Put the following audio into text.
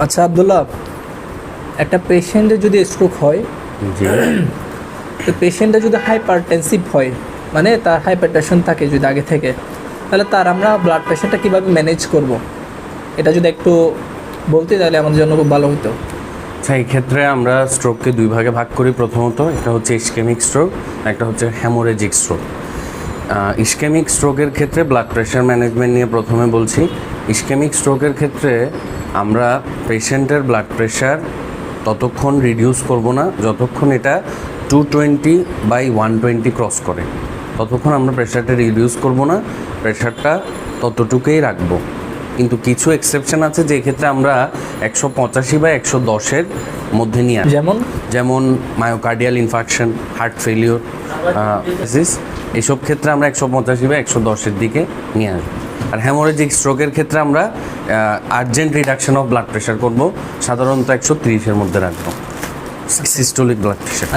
আচ্ছা আব্দুল্লাহ, একটা পেশেন্টের যদি স্ট্রোক হয়, জি। তো পেশেন্টটা যদি হাইপারটেনসিভ হয়, মানে তার হাইপারটেনশন থাকে যদি আগে থেকে, তাহলে তার আমরা ব্লাড প্রেশারটা কীভাবে ম্যানেজ করব, এটা যদি একটু বলতে তাহলে আমাদের জন্য খুব ভালো হতো। আচ্ছা, এই ক্ষেত্রে আমরা স্ট্রোককে দুই ভাগে ভাগ করি। প্রথমত একটা হচ্ছে ইসকেমিক স্ট্রোক, একটা হচ্ছে হ্যামোরেজিক স্ট্রোক। ইসকেমিক স্ট্রোকের ক্ষেত্রে ব্লাড প্রেশার ম্যানেজমেন্ট নিয়ে প্রথমে বলছি। ইসকেমিক স্ট্রোকের ক্ষেত্রে আমরা পেশেন্টের ব্লাড প্রেশার ততক্ষণ রিডিউস করব না যতক্ষণ এটা 220/120 ক্রস করে, ততক্ষণ আমরা প্রেশারটা রিডিউস করব না, প্রেশারটা ততটুকুই রাখবো। কিন্তু কিছু এক্সেপশন আছে যে ক্ষেত্রে আমরা 185/110-এর মধ্যে নিয়ে আসি। যেমন মায়োকার্ডিয়াল ইনফার্কশন, হার্ট ফেলিওর, এইসব ক্ষেত্রে আমরা 185/110-এর দিকে নিয়ে আসবো। আর হ্যামোরেজিক স্ট্রোকের ক্ষেত্রে আমরা urgent reduction of blood pressure করব, সাধারণত 130-এর মধ্যে রাখবো সিস্টোলিক ব্লাড প্রেশার।